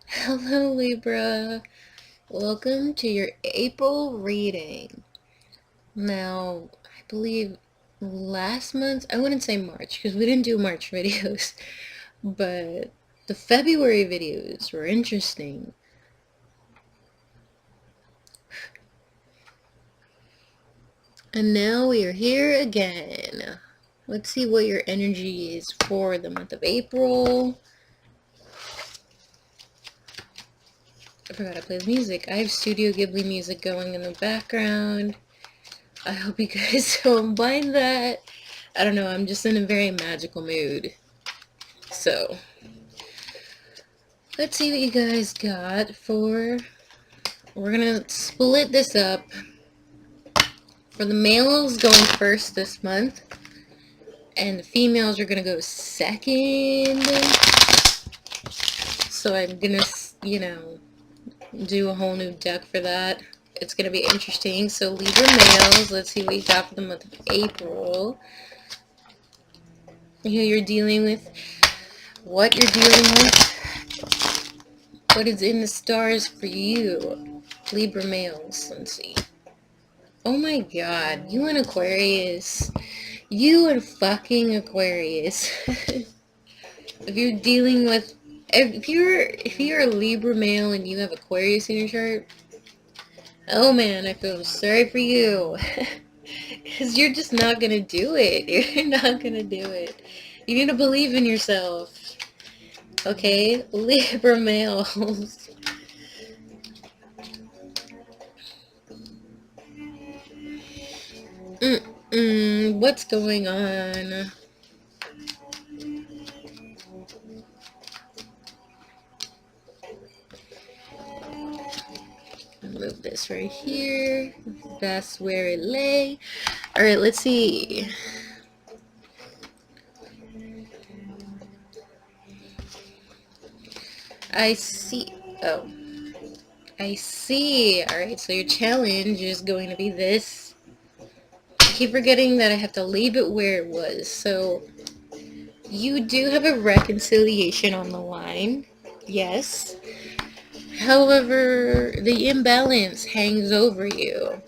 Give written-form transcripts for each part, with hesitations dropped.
Hello, Libra. Welcome to your April reading. Now, I believe last month, I wouldn't say March because we didn't do March videos, but the February videos were interesting. And now we are here again. Let's see what your energy is for the month of April. I forgot to play the music. I have Studio Ghibli music going in the background. I hope you guys don't mind that. I don't know, I'm just in a very magical mood. So, let's see what you guys got for... We're gonna split this up. For the males going first this month, and the females are gonna go second. So I'm gonna, do a whole new deck for that. It's gonna be interesting. So Libra males, let's see what you got for the month of April. Who you're dealing with, what you're dealing with, what is in the stars for you, Libra males. Let's see. Oh my god, you and Aquarius. You and fucking Aquarius. If you're dealing with, if you're a Libra male and you have Aquarius in your chart, oh man, I feel sorry for you. Because you're just not gonna do it. You're not gonna do it. You need to believe in yourself. Okay? Libra males. What's going on? Move this right here. That's where it lay. Alright, let's see. I see. Oh. I see. Alright, so your challenge is going to be this. I keep forgetting that I have to leave it where it was. So, you do have a reconciliation on the line. Yes. However, the imbalance hangs over you.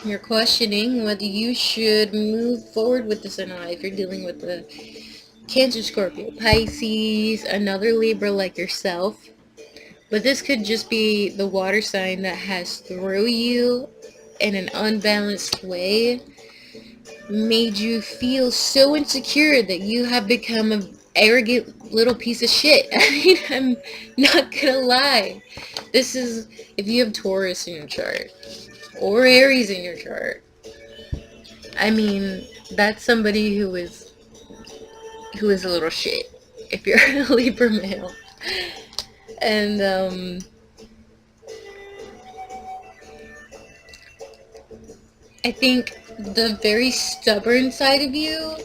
You're questioning whether you should move forward with this or not. If you're dealing with the Cancer, Scorpio, Pisces, another Libra like yourself. But this could just be the water sign that has through you in an unbalanced way, made you feel so insecure that you have become an arrogant little piece of shit. I mean, I'm not gonna lie. This is, if you have Taurus in your chart, or Aries in your chart, I mean, that's somebody who is a little shit, if you're a Libra male. And, I think the very stubborn side of you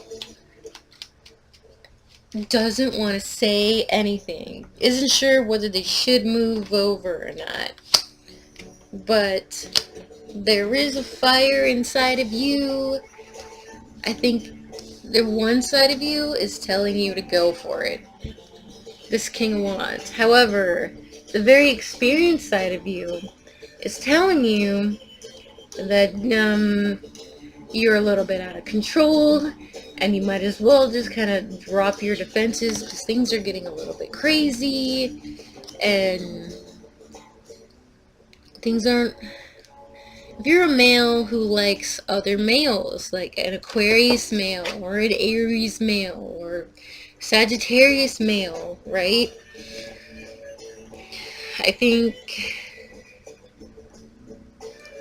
doesn't want to say anything, isn't sure whether they should move over or not, but there is a fire inside of you. I think the one side of you is telling you to go for it, this King of Wands. However, the very experienced side of you is telling you that you're a little bit out of control, and you might as well just kind of drop your defenses because things are getting a little bit crazy, and things aren't... If you're a male who likes other males, like an Aquarius male, or an Aries male, or Sagittarius male, right? I think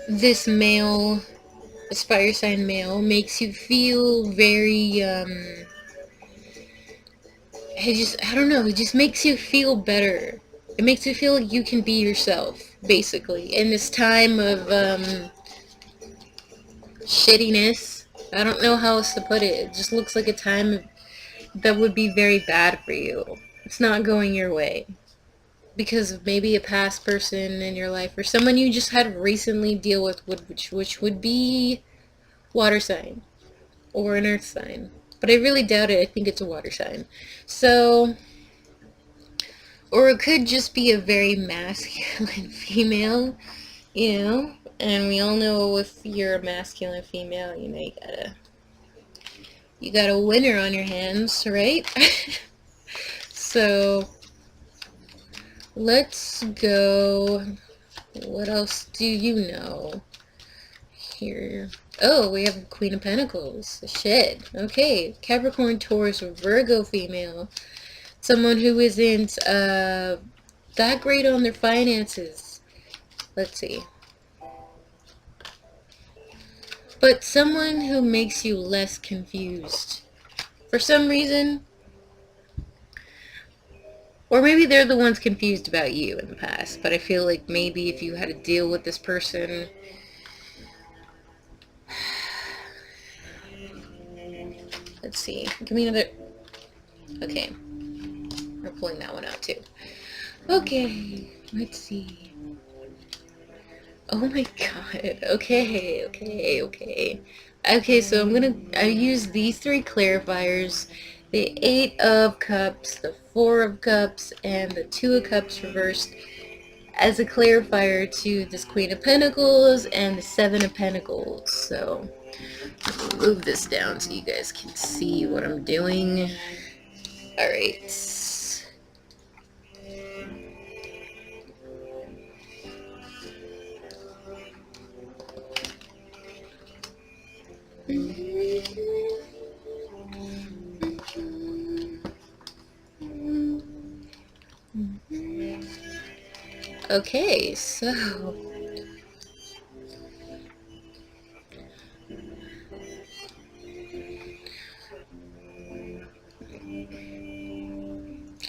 this male, this fire sign male, makes you feel very, I don't know, it just makes you feel better. It makes you feel like you can be yourself, basically. In this time of, shittiness, I don't know how else to put it. It just looks like a time that would be very bad for you. It's not going your way because of maybe a past person in your life, or someone you just had recently deal with, which would be water sign or an earth sign. But I really doubt it. I think it's a water sign. So Or it could just be a very masculine female, you know? And we all know if you're a masculine female, you know, you got a winner on your hands, right? So, let's go. What else do you know? Here. Oh, we have Queen of Pentacles. Shit. Okay. Capricorn, Taurus, Virgo female. Someone who isn't that great on their finances. Let's see. But someone who makes you less confused. For some reason. Or maybe they're the ones confused about you in the past. But I feel like maybe if you had to deal with this person... Let's see. Give me another... Okay. We're pulling that one out too. Okay. Let's see. Oh my god. Okay. Okay, so I use these three clarifiers. The 8 of Cups, the 4 of Cups, and the 2 of Cups reversed as a clarifier to this Queen of Pentacles and the 7 of Pentacles. So, let me move this down so you guys can see what I'm doing. Alright. Okay, so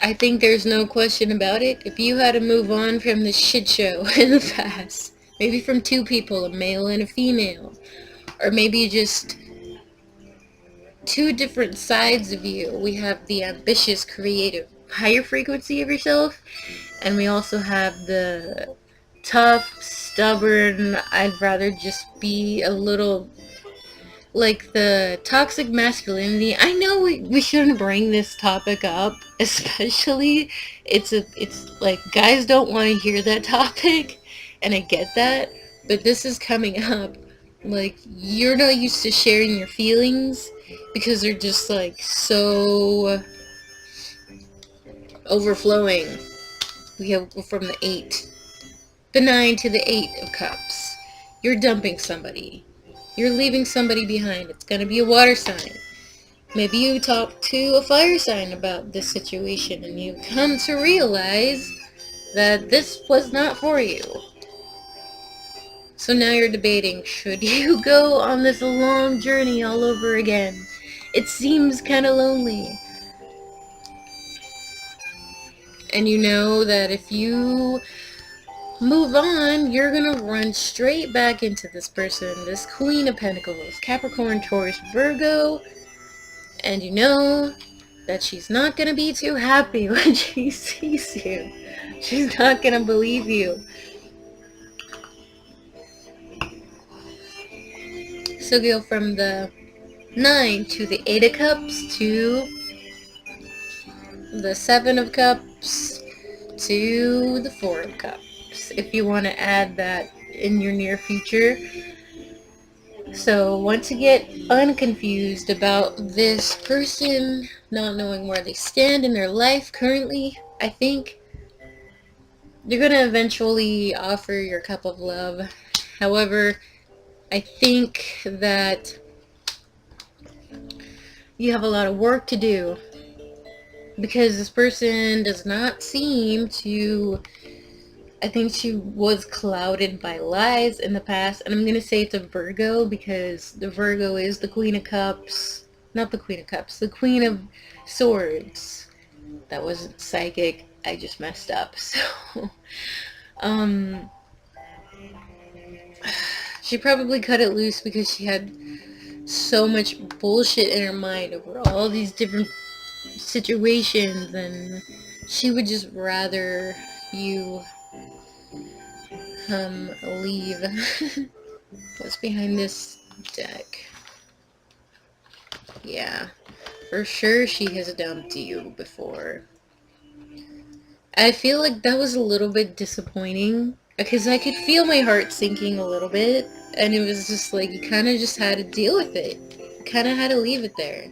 I think there's no question about it. If you had to move on from the shit show in the past, maybe from 2 people, a male and a female, or maybe just 2 different sides of you. We have the ambitious, creative, higher frequency of yourself, and we also have the tough, stubborn, I'd rather just be a little like the toxic masculinity. I know we shouldn't bring this topic up, especially it's like guys don't want to hear that topic, and I get that, but this is coming up. Like, you're not used to sharing your feelings because they're just like so overflowing. We have from the 8, the 9 to the 8 of Cups. You're dumping somebody. You're leaving somebody behind. It's going to be a water sign. Maybe you talk to a fire sign about this situation and you come to realize that this was not for you. So now you're debating, should you go on this long journey all over again? It seems kind of lonely. And you know that if you move on, you're gonna run straight back into this person, this Queen of Pentacles, Capricorn, Taurus, Virgo, and you know that she's not gonna be too happy when she sees you. She's not gonna believe you. So go from the 9 to the 8 of Cups to the 7 of Cups to the 4 of Cups. If you want to add that in your near future. So once you get unconfused about this person, not knowing where they stand in their life currently, I think you're going to eventually offer your cup of love. However, I think that you have a lot of work to do because this person does not seem to... I think she was clouded by lies in the past, and I'm going to say it's a Virgo because the Virgo is the Queen of Cups. Not the Queen of Cups, the Queen of Swords. That wasn't psychic, I just messed up. So, she probably cut it loose because she had so much bullshit in her mind over all these different situations, and she would just rather you leave. What's behind this deck? Yeah, for sure she has dumped you before. I feel like that was a little bit disappointing because I could feel my heart sinking a little bit, and it was just like you kind of just had to deal with it. You kind of had to leave it there.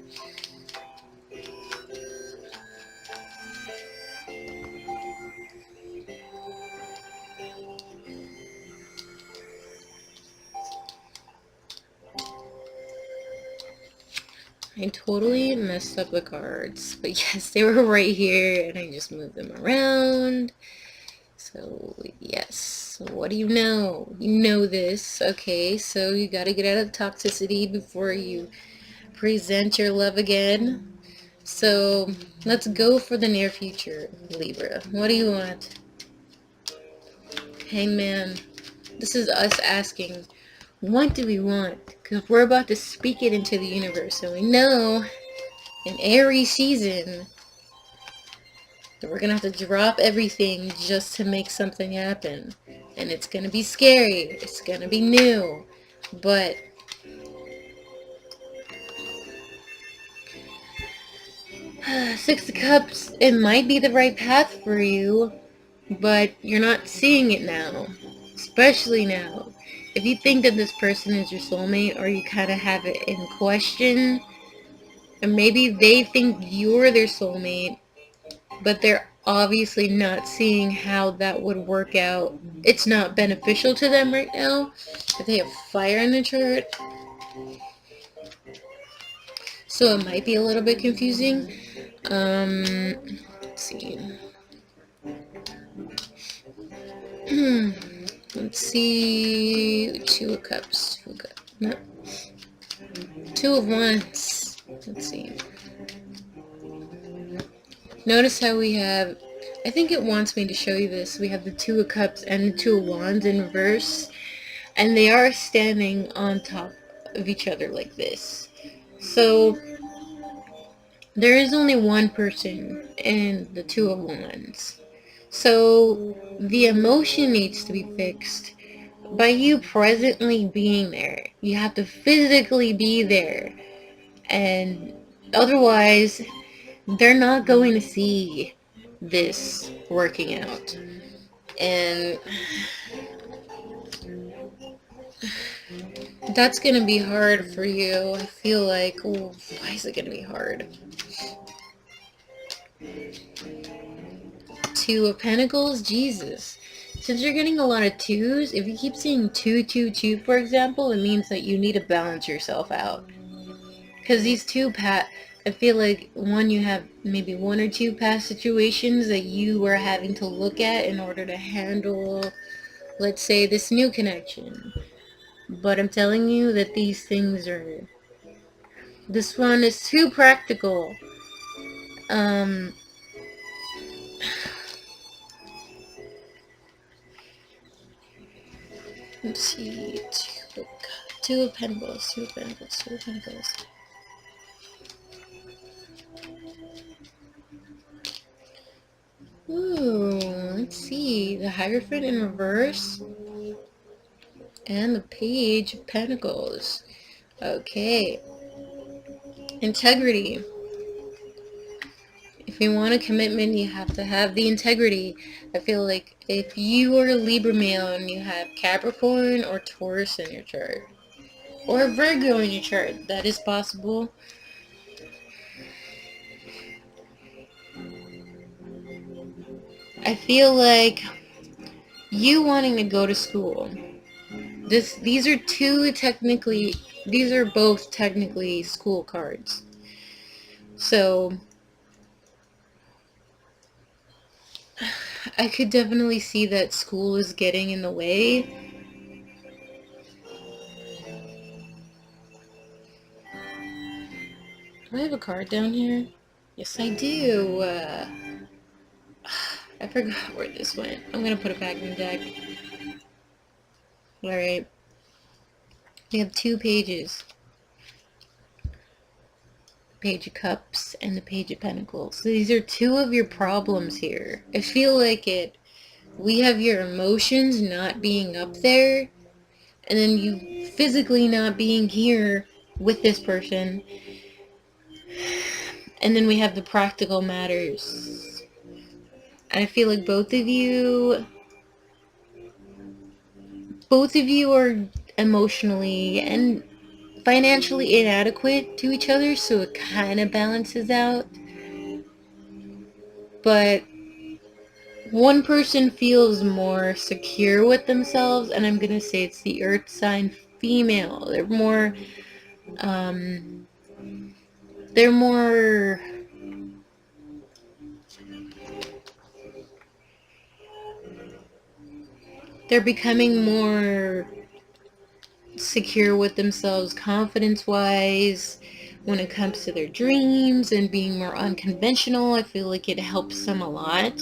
I totally messed up the cards, but yes, they were right here, and I just moved them around. So, yes, what do you know? You know this, okay, so you gotta get out of toxicity before you present your love again. So, let's go for the near future, Libra. What do you want? Hangman. This is us asking, what do we want? Because we're about to speak it into the universe, and we know in Aries season that we're gonna have to drop everything just to make something happen. And it's gonna be scary. It's gonna be new. But Six of Cups, it might be the right path for you, but you're not seeing it now. Especially now. If you think that this person is your soulmate, or you kind of have it in question, and maybe they think you're their soulmate, but they're obviously not seeing how that would work out. It's not beneficial to them right now. If they have fire in the chart, so it might be a little bit confusing. Let's see. Let's see. Two of Cups. No. Two of Wands. Let's see. Notice how we have, I think it wants me to show you this. We have the Two of Cups and the Two of Wands in reverse. And they are standing on top of each other like this. So there is only one person in the Two of Wands. So the emotion needs to be fixed by you presently being there. You have to physically be there. And otherwise, they're not going to see this working out. And that's going to be hard for you. I feel like, oh, why is it going to be hard? Two of Pentacles, Jesus. Since you're getting a lot of twos, if you keep seeing 2, 2, 2, for example, it means that you need to balance yourself out. Because these two I feel like, one, you have maybe one or two past situations that you were having to look at in order to handle, let's say, this new connection. But I'm telling you that these things are... This one is too practical. Let's see. Two of Pentacles. Two of Pentacles. Two of Pentacles. Ooh, let's see. The Hierophant in reverse. And the Page of Pentacles. Okay. Integrity. If you want a commitment, you have to have the integrity. I feel like if you are a Libra male and you have Capricorn or Taurus in your chart, or Virgo in your chart, that is possible. I feel like you wanting to go to school. These are both technically school cards. So I could definitely see that school is getting in the way. Do I have a card down here? Yes, I do. I forgot where this went. I'm gonna put it back in the deck. Alright. We have two pages. Page of Cups and the Page of Pentacles. So these are two of your problems here. I feel like we have your emotions not being up there, and then you physically not being here with this person, and then we have the practical matters. And I feel like both of you are emotionally and financially inadequate to each other, so it kind of balances out. But one person feels more secure with themselves, and I'm gonna say it's the earth sign female. Um, they're more, they're becoming more secure with themselves confidence wise when it comes to their dreams and being more unconventional. I feel like it helps them a lot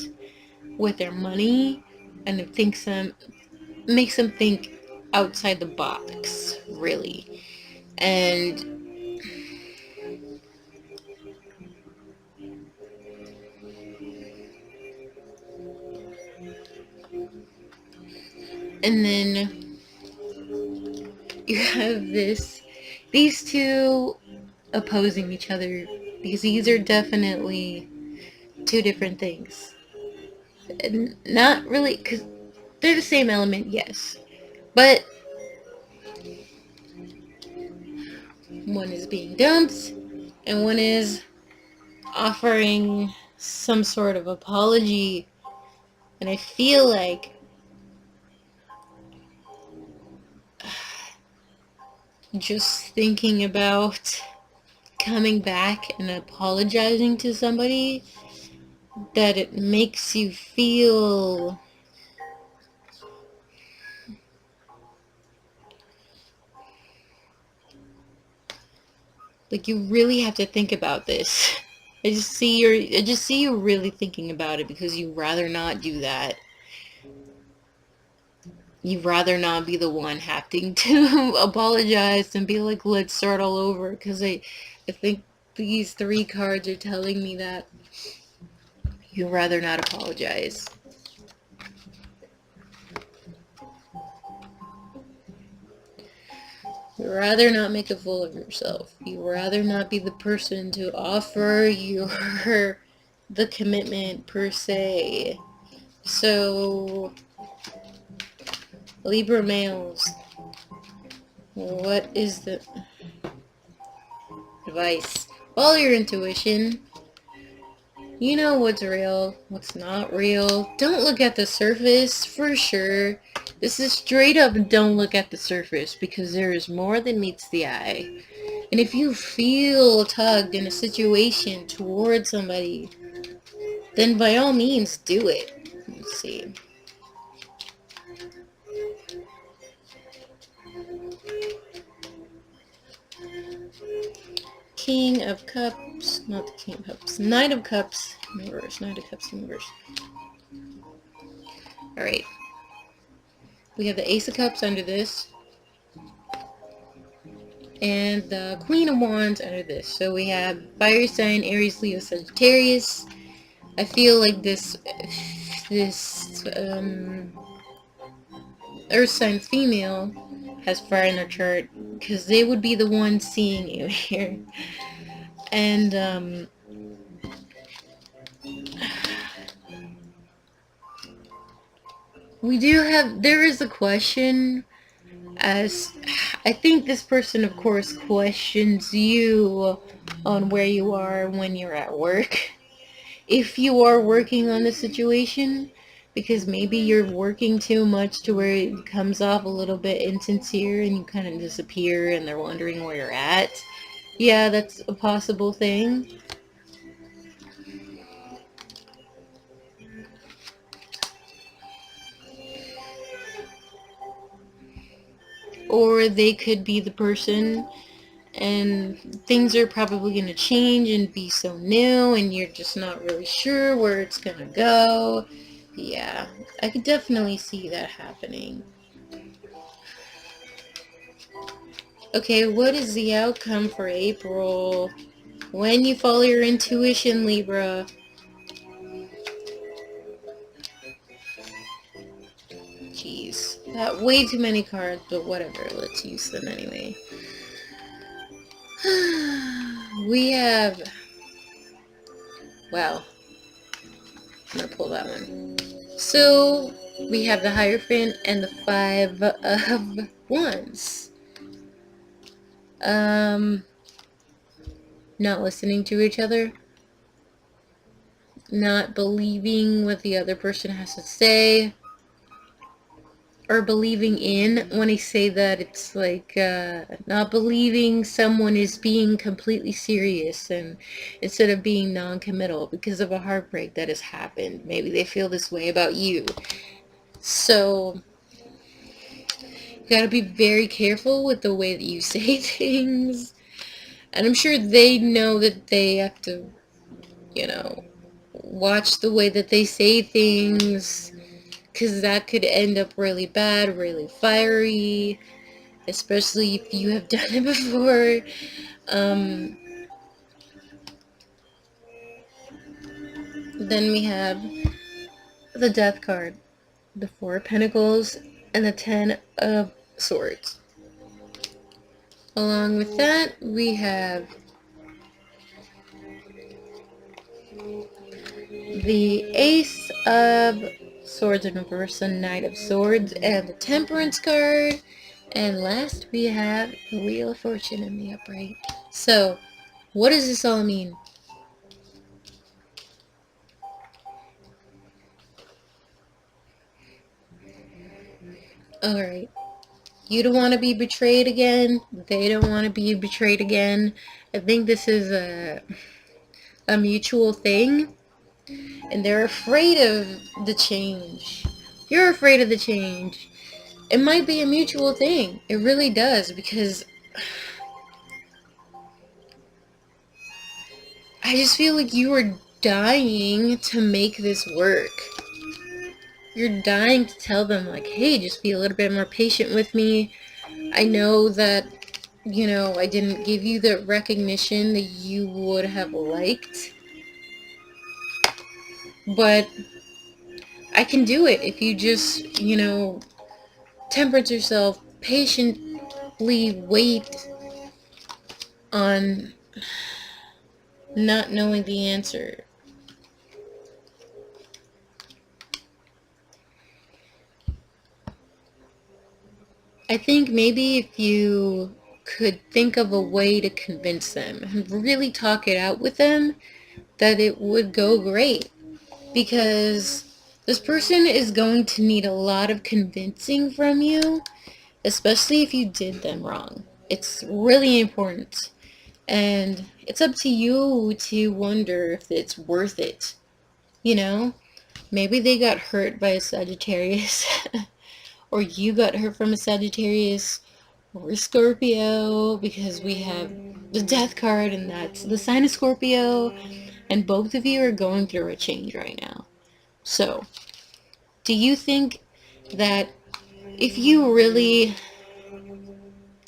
with their money, and it makes them think outside the box, really. And then you have these two opposing each other, because these are definitely two different things. And not really, because they're the same element, yes. But one is being dumped, and one is offering some sort of apology. And I feel like just thinking about coming back and apologizing to somebody, that it makes you feel like you really have to think about this. I just see you really thinking about it, because you'd rather not do that. You'd rather not be the one having to apologize and be like, let's start all over. Because I think these three cards are telling me that you'd rather not apologize. You'd rather not make a fool of yourself. You'd rather not be the person to offer the commitment per se. So, Libra males, what is the advice? Follow your intuition. You know what's real, what's not real. Don't look at the surface, for sure. This is straight up, don't look at the surface, because there is more than meets the eye. And if you feel tugged in a situation towards somebody, then by all means do it. Let's see. King of Cups, not the King of Cups, Knight of Cups in reverse, Knight of Cups in reverse. Alright. We have the Ace of Cups under this, and the Queen of Wands under this. So we have fire sign, Aries, Leo, Sagittarius. I feel like this Earth sign female has fire in their chart, because they would be the ones seeing you here. And there is a question, as I think this person, of course, questions you on where you are when you're at work. If you are working on the situation, because maybe you're working too much to where it comes off a little bit insincere and you kind of disappear and they're wondering where you're at. Yeah, that's a possible thing. Or they could be the person, and things are probably going to change and be so new, and you're just not really sure where it's going to go. Yeah, I could definitely see that happening. Okay, what is the outcome for April? When you follow your intuition, Libra. Jeez, got way too many cards, but whatever, let's use them anyway. We have, wow, I'm going to pull that one. So, we have the Hierophant and the Five of Wands. Not listening to each other. Not believing what the other person has to say. Or believing in. When I say that, it's like not believing someone is being completely serious, and instead of being non-committal because of a heartbreak that has happened. Maybe they feel this way about you. So you gotta be very careful with the way that you say things. And I'm sure they know that they have to, you know, watch the way that they say things, because that could end up really bad, really fiery, especially if you have done it before. Then we have the Death card, the Four of Pentacles, and the Ten of Swords. Along with that, we have the Ace of Swords in reverse, the Knight of Swords, and the Temperance card. And last, we have the Wheel of Fortune in the upright. So, what does this all mean? Alright. You don't want to be betrayed again. They don't want to be betrayed again. I think this is a mutual thing. And they're afraid of the change. You're afraid of the change. It might be a mutual thing. It really does, because I just feel like you are dying to make this work. You're dying to tell them, like, hey, just be a little bit more patient with me. I know that, you know, I didn't give you the recognition that you would have liked. But I can do it if you just, you know, temperate yourself, patiently wait on not knowing the answer. I think maybe if you could think of a way to convince them and really talk it out with them, that it would go great. Because this person is going to need a lot of convincing from you, especially if you did them wrong. It's really important. And it's up to you to wonder if it's worth it. You know? Maybe they got hurt by a Sagittarius. Or you got hurt from a Sagittarius. Or a Scorpio. Because we have the Death card, and that's the sign of Scorpio. And both of you are going through a change right now. So, do you think that if you really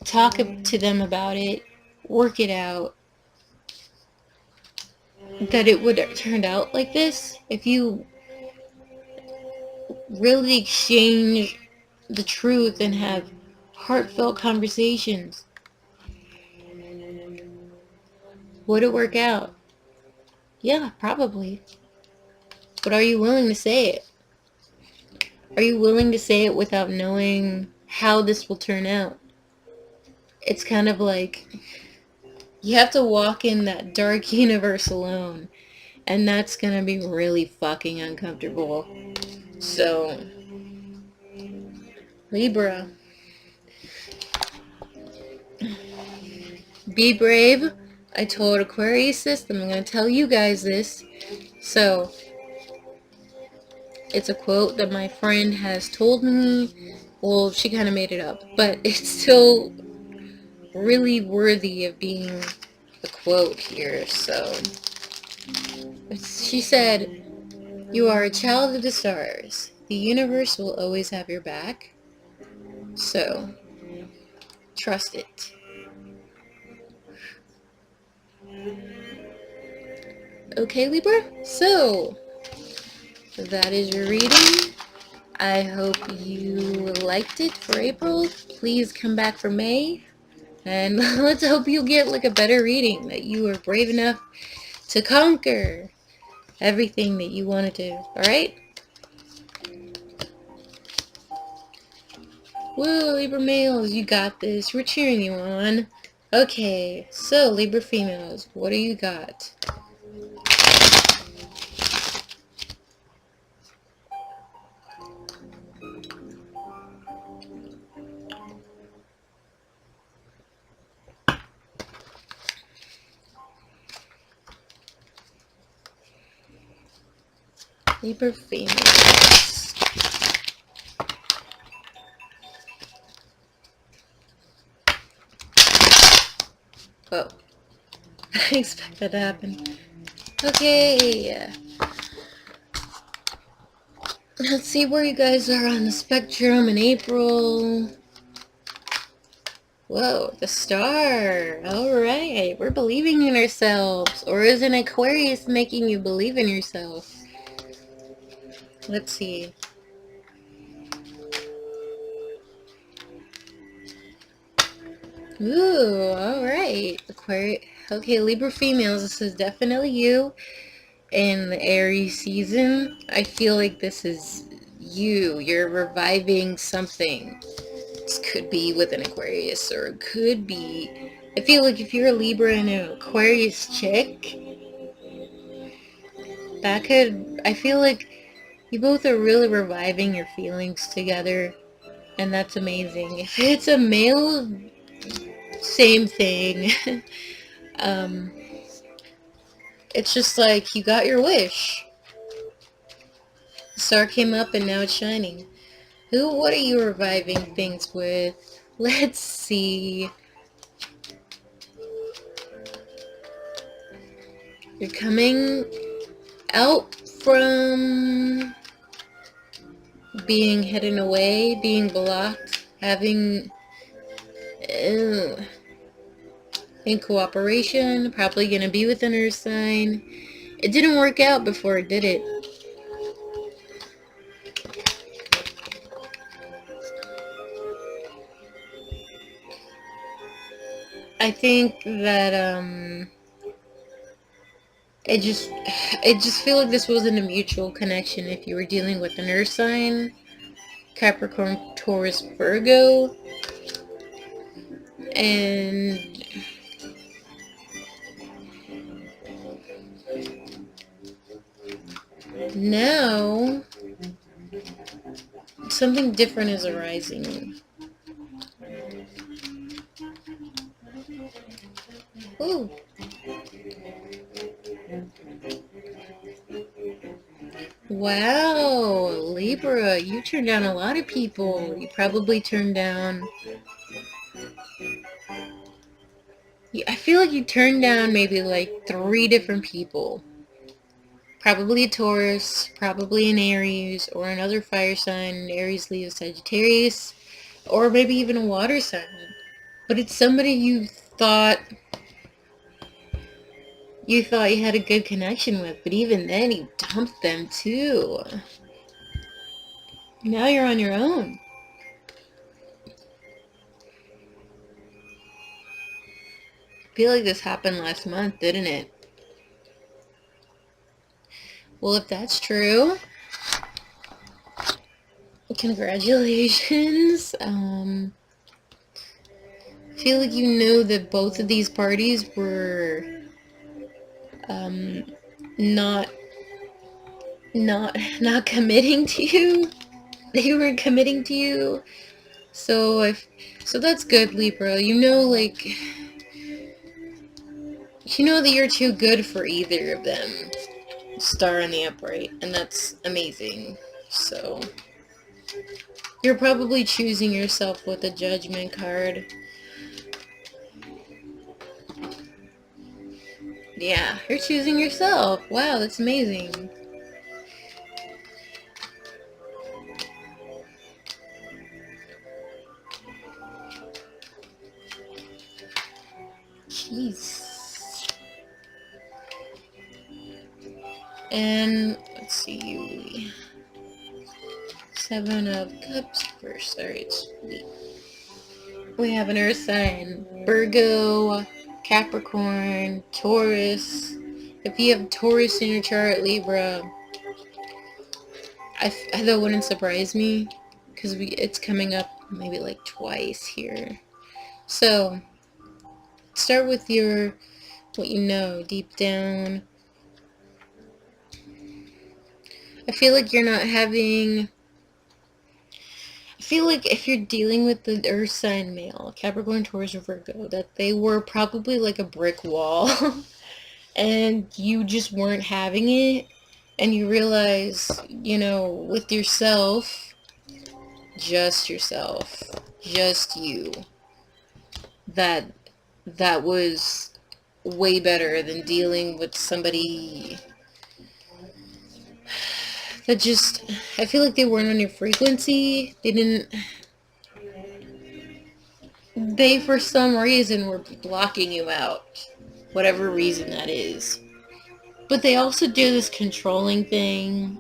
talk to them about it, work it out, that it would have turned out like this? If you really exchange the truth and have heartfelt conversations, would it work out? Yeah, probably. But are you willing to say it? Are you willing to say it without knowing how this will turn out? It's kind of like you have to walk in that dark universe alone, and that's gonna be really fucking uncomfortable. So, Libra, be brave. I told Aquarius this, and I'm gonna tell you guys this. So, it's a quote that my friend has told me. Well, she kind of made it up, but it's still really worthy of being a quote here. So, she said, "You are a child of the stars. The universe will always have your back. So, trust it." Okay, Libra? So, that is your reading. I hope you liked it for April. Please come back for May. And let's hope you get like a better reading that you are brave enough to conquer. everything that you want to do. Alright? Woo, Libra males, you got this. We're cheering you on. Okay, so Libra females, what do you got? Libra females. Oh, I expect that to happen. Okay. Let's see where you guys are on the spectrum in April. Whoa, the star. Alright, we're believing in ourselves. Or is an Aquarius making you believe in yourself? Let's see. Ooh, alright. Aquarius. Okay, Libra females, this is definitely you. In the Aries season, I feel like this is you. You're reviving something. This could be with an Aquarius, or it could be... I feel like if you're a Libra and an Aquarius chick, that could... I feel like you both are really reviving your feelings together, and that's amazing. If it's a male, same thing. It's just like you got your wish. The star came up and now it's shining. What are you reviving things with? Let's see. You're coming out from being hidden away, being blocked, having in cooperation, probably gonna be with an earth sign. It didn't work out before, did it? I think that I just feel like this wasn't a mutual connection if you were dealing with an earth sign, Capricorn, Taurus, Virgo, and now something different is arising. Ooh. Wow, Libra, you turned down a lot of people. You probably turned down... I feel like you turned down maybe like 3 different people. Probably a Taurus, probably an Aries, or another fire sign, Aries, Leo, Sagittarius, or maybe even a water sign. But it's somebody you thought you had a good connection with, but even then you dumped them too. Now you're on your own. I feel like this happened last month, didn't it? Well, if that's true, congratulations. I feel like you know that both of these parties were not committing to you. They weren't committing to you. So that's good, Libra. You know that you're too good for either of them. Star in the upright, and that's amazing. So you're probably choosing yourself with a judgment card. Yeah, you're choosing yourself. Wow, that's amazing. Jeez. And let's see. 7 of Cups first. Alright, sweet. We have an earth sign. Virgo, Capricorn, Taurus. If you have Taurus in your chart, Libra, that wouldn't surprise me, because it's coming up maybe like twice here. So start with what you know deep down. I feel like you're not having... I feel like if you're dealing with the Earth sign male, Capricorn, Taurus, or Virgo, that they were probably like a brick wall and you just weren't having it, and you realize, with yourself, just yourself, just you, that that was way better than dealing with somebody that just... I feel like they weren't on your frequency. They for some reason were blocking you out, whatever reason that is. But they also do this controlling thing.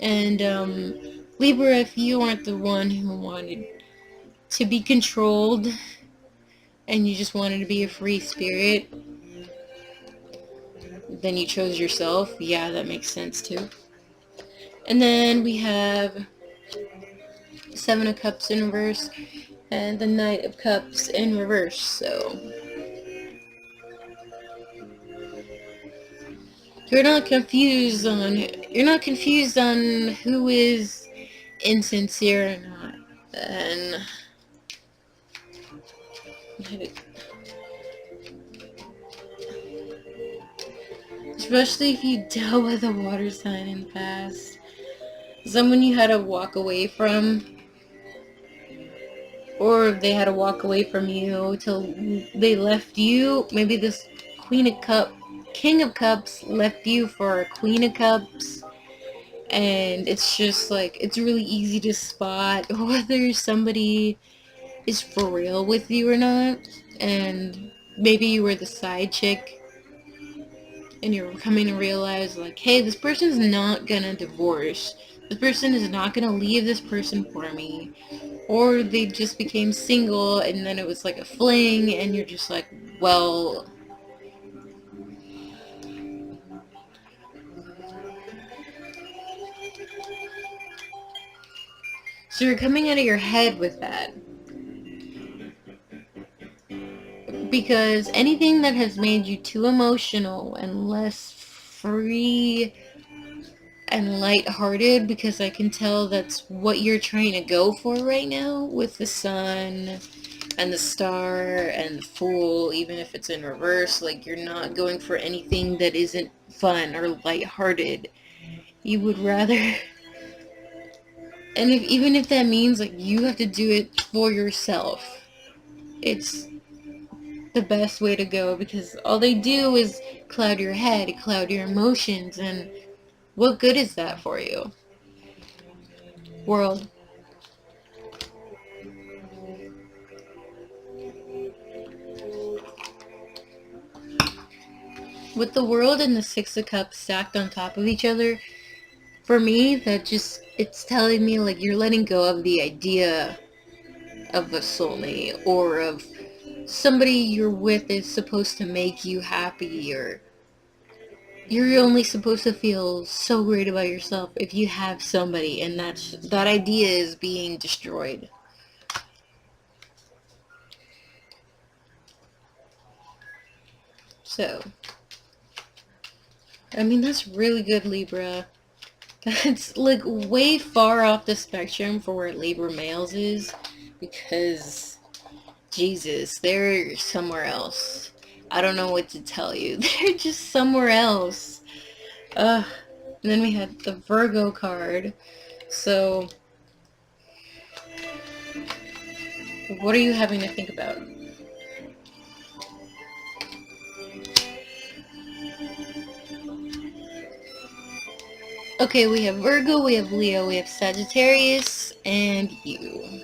And Libra, if you aren't the one who wanted to be controlled and you just wanted to be a free spirit, then you chose yourself. Yeah, that makes sense too. And then we have Seven of Cups in reverse and the Knight of Cups in reverse. So you're not confused on who is insincere or not. And especially if you dealt with a water sign in the past, someone you had to walk away from, or they had to walk away from you till they left you. Maybe this King of Cups left you for a Queen of Cups, and it's just like, it's really easy to spot whether somebody is for real with you or not. And maybe you were the side chick and you're coming to realize, like, hey, this person's not gonna divorce. This person is not gonna leave this person for me. Or they just became single and then it was like a fling and you're just like, well... So you're coming out of your head with that. Because anything that has made you too emotional and less free and lighthearted, because I can tell that's what you're trying to go for right now with the Sun and the Star and the Fool, even if it's in reverse. Like, you're not going for anything that isn't fun or lighthearted. You would rather... And even if that means, like, you have to do it for yourself, it's the best way to go, because all they do is cloud your head, cloud your emotions, and what good is that for you? World. With the World and the Six of Cups stacked on top of each other, for me, it's telling me, like, you're letting go of the idea of a soulmate, or of somebody you're with is supposed to make you happy, or you're only supposed to feel so great about yourself if you have somebody, and that idea is being destroyed. So, I mean, that's really good, Libra. That's, like, way far off the spectrum for where Libra males is, because, Jesus, they're somewhere else. I don't know what to tell you. They're just somewhere else. And then we had the Virgo card. So, what are you having to think about? Okay, we have Virgo, we have Leo, we have Sagittarius, and you.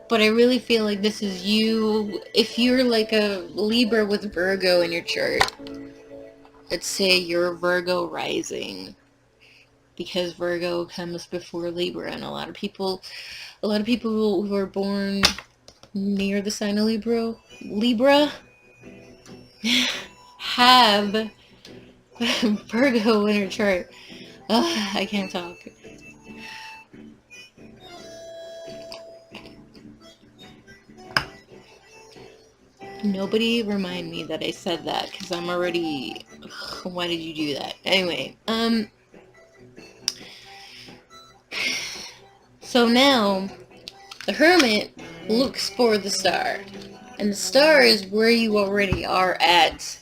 But I really feel like this is you. If you're like a Libra with Virgo in your chart, let's say you're Virgo rising, because Virgo comes before Libra, and a lot of people who are born near the sign of Libra have Virgo in her chart. Ugh, I can't talk. Nobody remind me that I said that, because I'm already... Ugh, why did you do that? Anyway, so now, the Hermit looks for the star. And the star is where you already are at,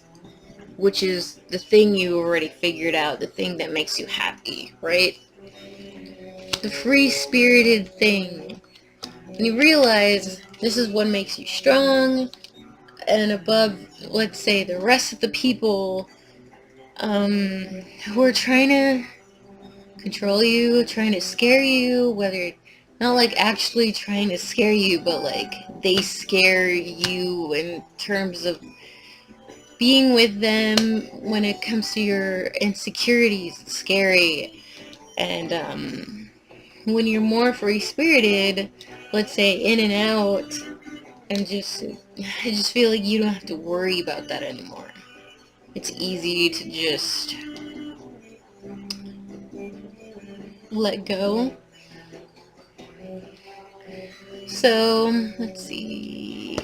which is the thing you already figured out, the thing that makes you happy, right? The free-spirited thing. And you realize this is what makes you strong, and above, let's say, the rest of the people who are trying to control you, trying to scare you, whether, not like actually trying to scare you, but like they scare you in terms of being with them when it comes to your insecurities. It's scary. And when you're more free-spirited, let's say in and out, and I just feel like you don't have to worry about that anymore. It's easy to just let go. So, let's see.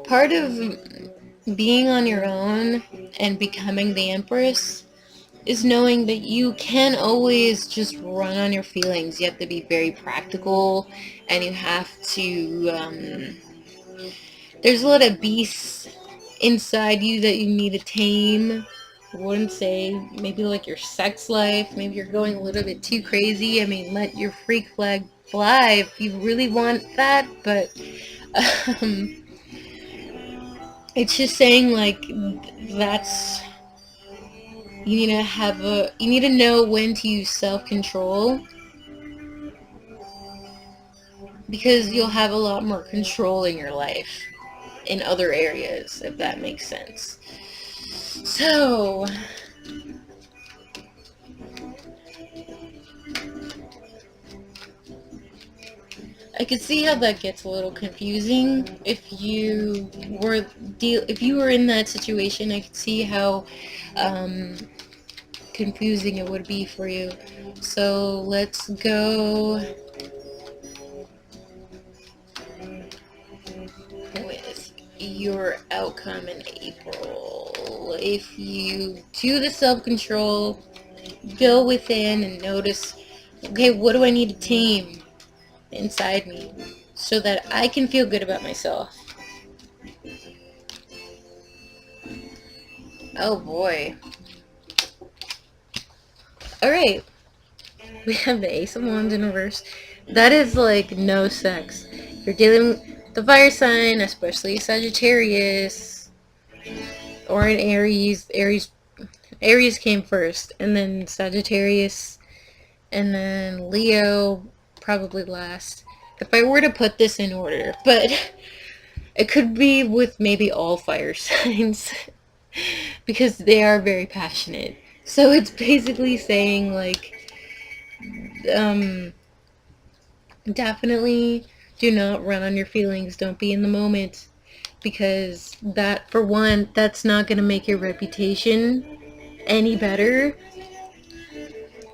Part of being on your own and becoming the Empress is knowing that you can't always just run on your feelings. You have to be very practical, and you have to, there's a lot of beasts inside you that you need to tame. I wouldn't say maybe like your sex life. Maybe you're going a little bit too crazy. I mean, let your freak flag fly if you really want that, but it's just saying, like, that's, you need to know when to use self-control, because you'll have a lot more control in your life in other areas, if that makes sense. So, I could see how that gets a little confusing. If you were in that situation, I could see how confusing it would be for you. So let's go with your outcome in April. If you do the self-control, go within and notice, okay, what do I need to tame inside me so that I can feel good about myself? Oh boy. Alright. We have the Ace of Wands in reverse. That is like no sex. You're dealing with the fire sign, especially Sagittarius or an Aries. Aries came first, and then Sagittarius, and then Leo probably last. If I were to put this in order, but it could be with maybe all fire signs because they are very passionate. So it's basically saying, like, definitely do not run on your feelings. Don't be in the moment, because that, for one, that's not going to make your reputation any better.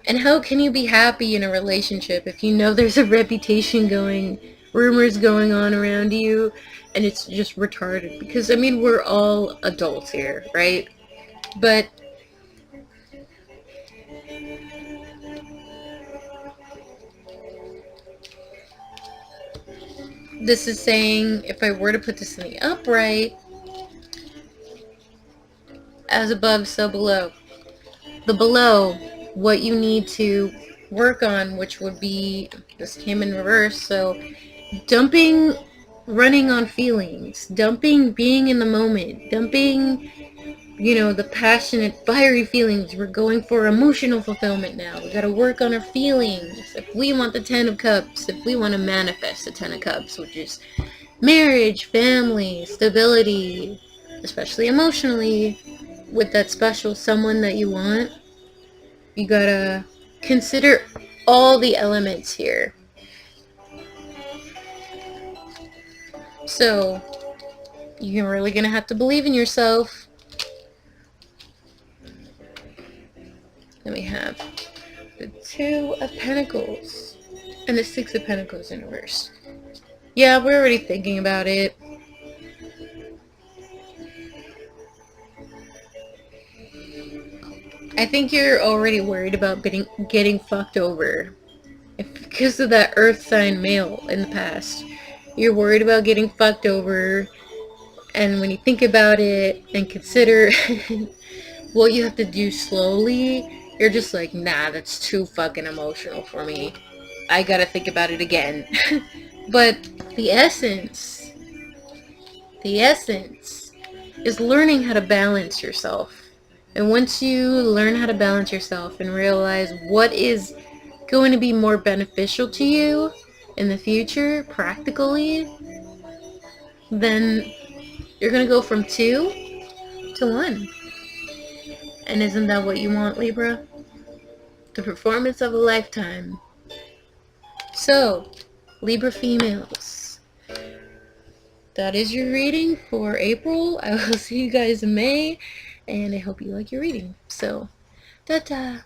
And how can you be happy in a relationship if you know there's a reputation going, rumors going on around you, and it's just retarded? Because, I mean, we're all adults here, right? But this is saying, if I were to put this in the upright, as above, so below. The below, what you need to work on, which would be, this came in reverse, so dumping running on feelings, dumping being in the moment, dumping, the passionate, fiery feelings. We're going for emotional fulfillment now. We gotta work on our feelings. If we want the 10 of Cups, if we want to manifest the 10 of Cups, which is marriage, family, stability, especially emotionally, with that special someone that you want, you gotta consider all the elements here. So, you're really gonna have to believe in yourself. Then we have the Two of Pentacles and the Six of Pentacles in reverse. Yeah, we're already thinking about it. I think you're already worried about getting fucked over. Because of that earth sign male in the past. You're worried about getting fucked over, and when you think about it and consider what you have to do slowly, you're just like, nah, that's too fucking emotional for me. I gotta think about it again. But the essence is learning how to balance yourself. And once you learn how to balance yourself and realize what is going to be more beneficial to you in the future, practically, then you're going to go from 2 to 1. And isn't that what you want, Libra? The performance of a lifetime. So, Libra females, that is your reading for April. I will see you guys in May, and I hope you like your reading. So, ta-ta!